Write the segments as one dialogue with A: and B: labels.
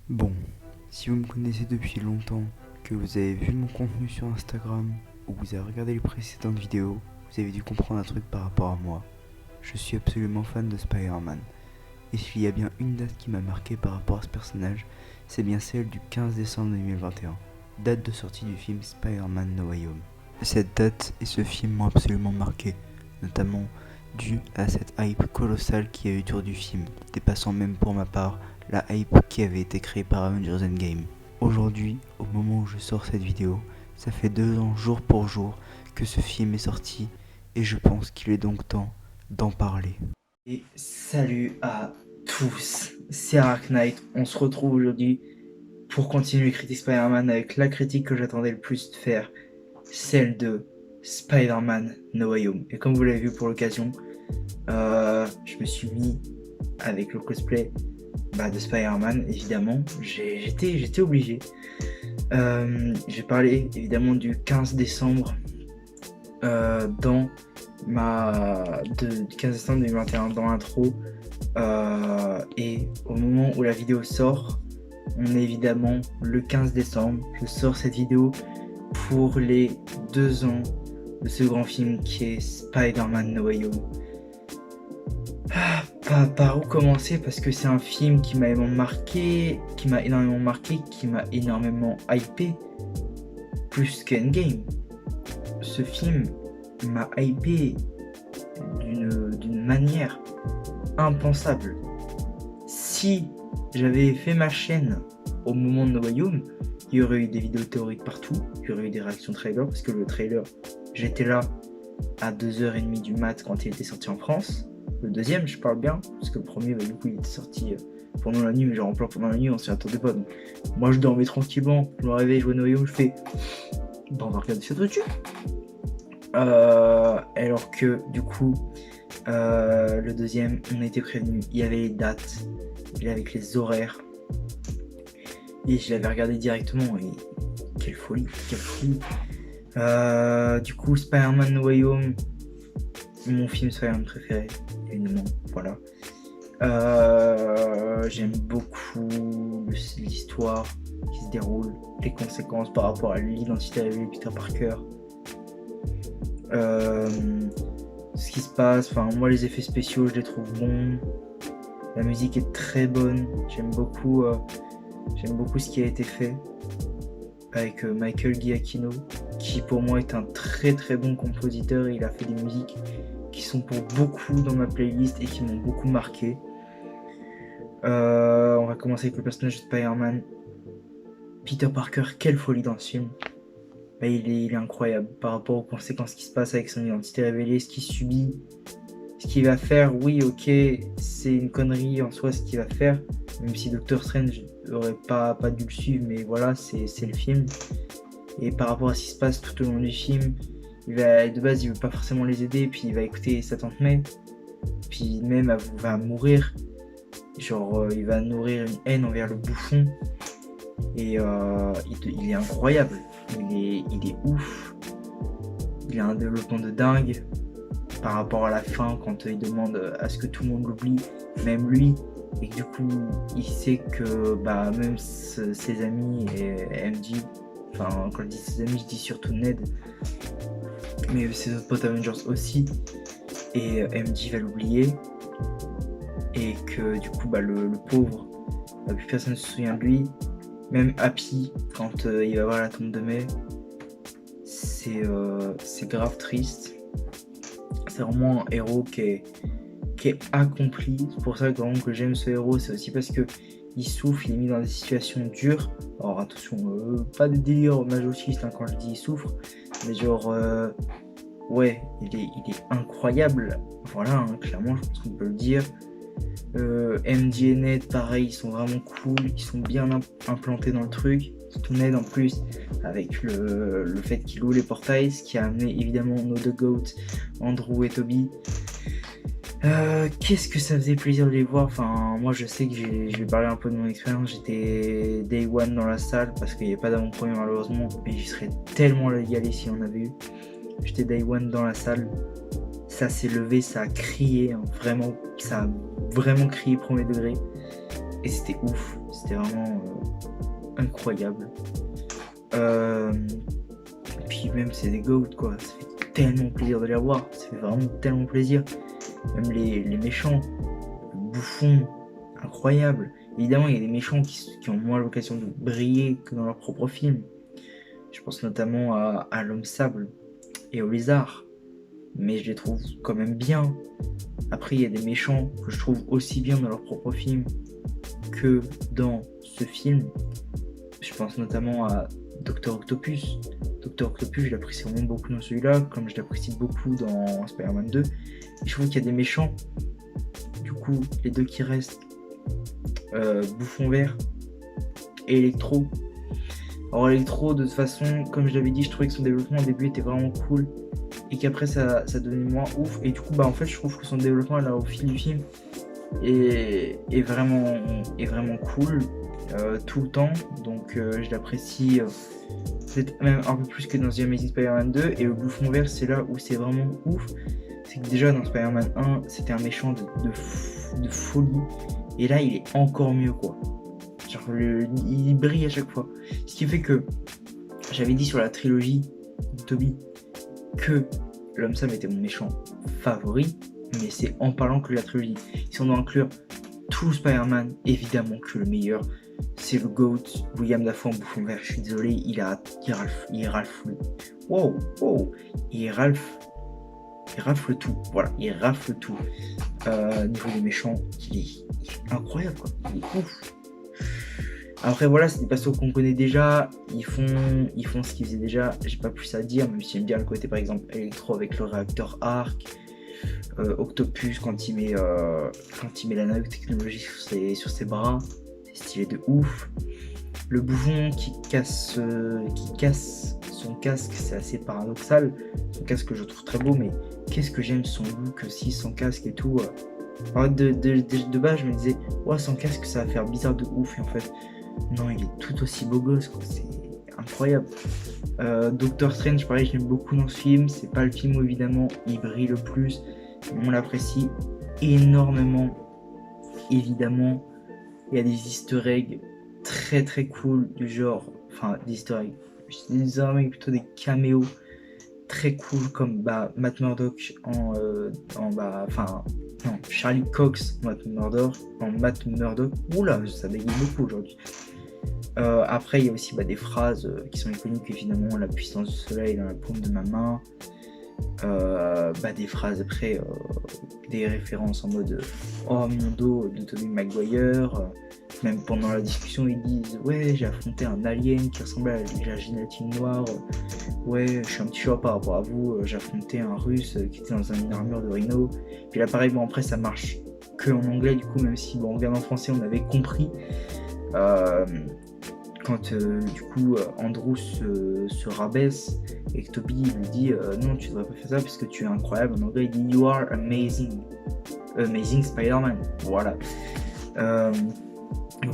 A: Bon, si vous me connaissez depuis longtemps, que vous avez vu mon contenu sur Instagram, ou que vous avez regardé les précédentes vidéos, vous avez dû comprendre un truc par rapport à moi. Je suis absolument fan de Spider-Man. Et s'il y a bien une date qui m'a marqué par rapport à ce personnage, c'est bien celle du 15 décembre 2021, date de sortie du film Spider-Man No Way Home. Cette date et ce film m'ont absolument marqué, notamment dû à cette hype colossale qu'il y a eu autour du film, dépassant même pour ma part la hype qui avait été créée par Avengers Endgame. Aujourd'hui, au moment où je sors cette vidéo, ça fait 2 ans jour pour jour que ce film est sorti et je pense qu'il est donc temps d'en parler.
B: Et salut à tous, c'est Arachnite. On se retrouve aujourd'hui pour continuer Critique Spider-Man avec la critique que j'attendais le plus de faire, celle de Spider-Man No Way Home. Et comme vous l'avez vu pour l'occasion, je me suis mis avec le cosplay de Spider-Man, évidemment. J'étais obligé. J'ai parlé évidemment du 15 décembre dans du 15 décembre 2021 dans l'intro, et au moment où la vidéo sort, on est évidemment le 15 décembre. Je sors cette vidéo pour les 2 ans de ce grand film qui est Spider-Man No Way Home. Par où commencer, parce que c'est un film qui m'a énormément marqué, qui m'a énormément hypé, plus qu'Endgame. Ce film m'a hypé d'une manière impensable. Si j'avais fait ma chaîne au moment de No Way Home, il y aurait eu des vidéos théoriques partout, il y aurait eu des réactions trailer, parce que le trailer, j'étais là à 2h30 du mat quand il était sorti en France. Le deuxième, je parle bien, parce que le premier, du coup, il était sorti pendant la nuit, mais genre en plein pendant la nuit, on s'y attendait pas. Donc, moi, je dormais tranquillement, je me réveille, je vois No Way Home, je fais on va regarder cette truc. Alors que du coup, le deuxième, on a été prévenu, il y avait les dates, il avec les horaires, et je l'avais regardé directement, et quelle folie. Du coup, Spider-Man No Way Home, mon film Spider-Man préféré, évidemment, voilà. J'aime beaucoup l'histoire qui se déroule, les conséquences par rapport à l'identité révélée de Peter Parker. Ce qui se passe, moi les effets spéciaux je les trouve bons, la musique est très bonne, j'aime beaucoup ce qui a été fait avec Michael Giacchino, qui pour moi est un très très bon compositeur. Il a fait des musiques qui sont pour beaucoup dans ma playlist et qui m'ont beaucoup marqué. On va commencer avec le personnage de Spider-Man. Peter Parker, quelle folie dans ce film. Il est incroyable par rapport aux conséquences qui se passent avec son identité révélée, ce qu'il subit, ce qu'il va faire. Oui, ok, c'est une connerie en soi ce qu'il va faire, même si Doctor Strange n'aurait pas dû le suivre, mais voilà, c'est le film. Et par rapport à ce qui se passe tout au long du film, de base il veut pas forcément les aider, puis il va écouter sa tante May, puis même elle va mourir, genre il va nourrir une haine envers le bouffon, et il est incroyable. Il est ouf, il a un développement de dingue par rapport à la fin quand il demande à ce que tout le monde l'oublie, même lui, et que du coup il sait que même ses amis et MJ, quand je dis ses amis je dis surtout Ned, mais ses autres potes Avengers aussi, et MJ va l'oublier, et que du coup le pauvre, plus personne ne se souvient de lui. Même Happy, quand il va voir la tombe de May, c'est grave triste. C'est vraiment un héros qui est accompli. C'est pour ça que j'aime ce héros. C'est aussi parce que il souffre, il est mis dans des situations dures. Alors attention, pas de délire masochiste quand je dis il souffre, mais genre ouais, il est incroyable. Voilà, clairement, je pense qu'on peut le dire. MJ et Ned, pareil, ils sont vraiment cool, ils sont bien implantés dans le truc. Surtout Ned en plus, avec le fait qu'il loue les portails, ce qui a amené évidemment nos deux GOAT, Andrew et Toby. Qu'est-ce que ça faisait plaisir de les voir. Moi je sais que je vais parler un peu de mon expérience. J'étais Day One dans la salle parce qu'il n'y avait pas d'avant-première malheureusement, mais j'y serais tellement y aller si on avait eu. J'étais Day One dans la salle. Ça s'est levé, ça a crié, hein, vraiment, ça a vraiment crié premier degré. et c'était ouf, c'était vraiment incroyable. Puis même c'est des GOAT quoi, ça fait tellement plaisir de les revoir, ça fait vraiment tellement plaisir. Même les méchants, bouffons, incroyable. Évidemment, il y a des méchants qui ont moins l'occasion de briller que dans leur propre film. Je pense notamment à l'homme sable et au lézard, mais je les trouve quand même bien. Après, il y a des méchants que je trouve aussi bien dans leur propre film que dans ce film. Je pense notamment à Dr. Octopus. Dr. Octopus, je l'apprécie vraiment beaucoup dans celui-là, comme je l'apprécie beaucoup dans Spider-Man 2. Et je trouve qu'il y a des méchants. Du coup, les deux qui restent, Bouffon Vert et Electro. Alors Electro, de toute façon, comme je l'avais dit, je trouvais que son développement au début était vraiment cool et qu'après ça devenait moins ouf. Et du coup, en fait, je trouve que son développement là, au fil du film est vraiment cool tout le temps. Donc je l'apprécie peut-être même un peu plus que dans The Amazing Spider-Man 2. Et le Bouffon Vert, c'est là où c'est vraiment ouf. C'est que déjà dans Spider-Man 1, c'était un méchant de folie. Et là, il est encore mieux, quoi. Genre, il brille à chaque fois. Ce qui fait que j'avais dit sur la trilogie de Tobey que l'homme Sam était mon méchant favori, mais c'est en parlant que la trilogie. Si on doit inclure tout Spider-Man, évidemment que le meilleur, c'est le GOAT, William Dafoe en Bouffon Vert. Je suis désolé, il ralfe tout. Voilà, il rafle tout. Niveau des méchants, il est incroyable, quoi. Il est ouf. Après voilà, c'est des persos qu'on connaît déjà, ils font ce qu'ils faisaient déjà, j'ai pas plus à dire, même si j'aime bien le côté par exemple Electro avec le réacteur Arc, Octopus quand il met la nanotechnologie sur ses bras, c'est stylé de ouf. Le bouffon qui casse son casque, c'est assez paradoxal, son casque que je trouve très beau, mais qu'est-ce que j'aime son look aussi, son casque et tout. De base je me disais, ouais, sans casque ça va faire bizarre de ouf, et en fait non, il est tout aussi beau gosse, quoi. C'est incroyable. Doctor Strange, pareil, je l'aime beaucoup dans ce film. C'est pas le film où évidemment il brille le plus, mais on l'apprécie énormément. Évidemment, il y a des easter eggs très très cool du genre, enfin des easter eggs, plutôt des caméos très cool comme Matt Murdock Charlie Cox en Matt Murdock. Oula, ça bégaye beaucoup aujourd'hui. Après, il y a aussi des phrases qui sont iconiques, évidemment, la puissance du soleil dans la paume de ma main. Des phrases après, des références en mode oh mon dos de Tobey Maguire. Même pendant la discussion, ils disent ouais, j'ai affronté un alien qui ressemblait à la gélatine noire. Ouais, je suis un petit choix par rapport à vous. J'ai affronté un russe qui était dans une armure de rhino. Puis là, pareil, après, ça marche que en anglais, du coup, même si on regarde en français, on avait compris. Quand du coup Andrew se rabaisse et que Tobey lui dit non, tu devrais pas faire ça parce que tu es incroyable. En anglais, il dit you are amazing Spider-Man. Voilà.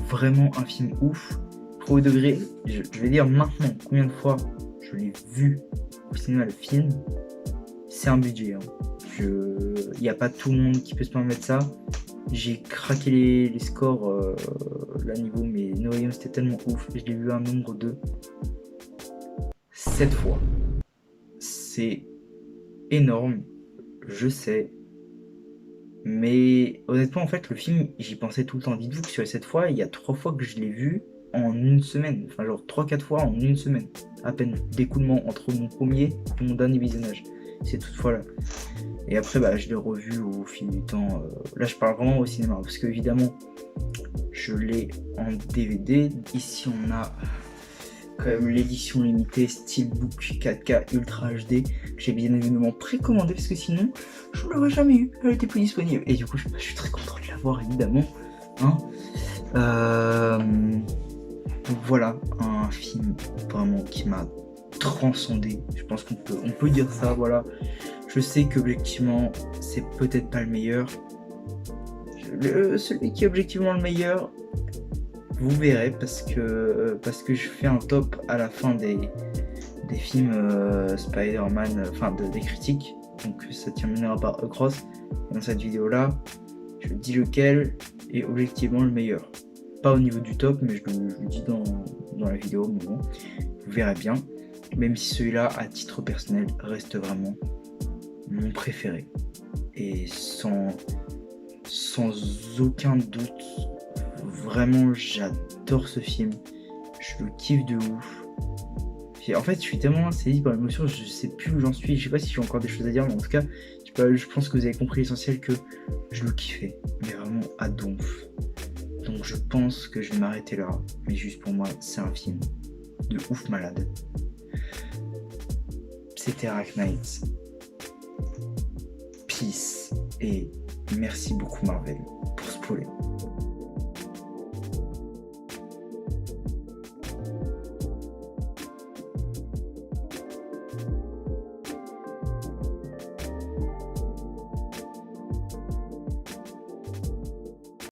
B: Vraiment un film ouf. Premier degré, je vais dire maintenant combien de fois je l'ai vu au cinéma, le film. C'est un budget. Il n'y a pas tout le monde qui peut se permettre ça. J'ai craqué les scores là niveau, mais No Way Home c'était tellement ouf. Je l'ai vu un nombre de 7 fois. C'est énorme, je sais. Mais honnêtement, en fait, le film, j'y pensais tout le temps. Dites-vous que sur les 7 fois, il y a 3 fois que je l'ai vu en une semaine. Enfin, genre 3-4 fois en une semaine. À peine d'écoulement entre mon premier et mon dernier visionnage. C'est toutefois là. Et après, je l'ai revu au fil du temps. Là, je parle vraiment au cinéma. Parce que, évidemment, je l'ai en DVD. Ici, on a quand même l'édition limitée Steelbook 4K Ultra HD. Que j'ai bien évidemment précommandé. Parce que sinon, je ne l'aurais jamais eu. Elle était plus disponible. Et du coup, je suis très content de l'avoir, évidemment. Donc voilà, un film vraiment qui m'a transcendé. Je pense qu'on peut dire ça, voilà. Je sais qu'objectivement, c'est peut-être pas le meilleur. Celui qui est objectivement le meilleur, vous verrez, parce que je fais un top à la fin des films Spider-Man, des critiques. Donc ça terminera par Across. Dans cette vidéo-là, je dis lequel est objectivement le meilleur. pas au niveau du top, mais je le dis dans la vidéo, mais bon, vous verrez bien. Même si celui-là, à titre personnel, reste vraiment mon préféré. Et sans aucun doute, vraiment, j'adore ce film. Je le kiffe de ouf. En fait, je suis tellement saisi par l'émotion, je sais plus où j'en suis. Je sais pas si j'ai encore des choses à dire, mais en tout cas, je pense que vous avez compris l'essentiel, que je le kiffais. Mais vraiment à donf. Donc je pense que je vais m'arrêter là. Mais juste pour moi, c'est un film de ouf malade. C'était Arachnight. Peace. Et merci beaucoup Marvel pour spoiler.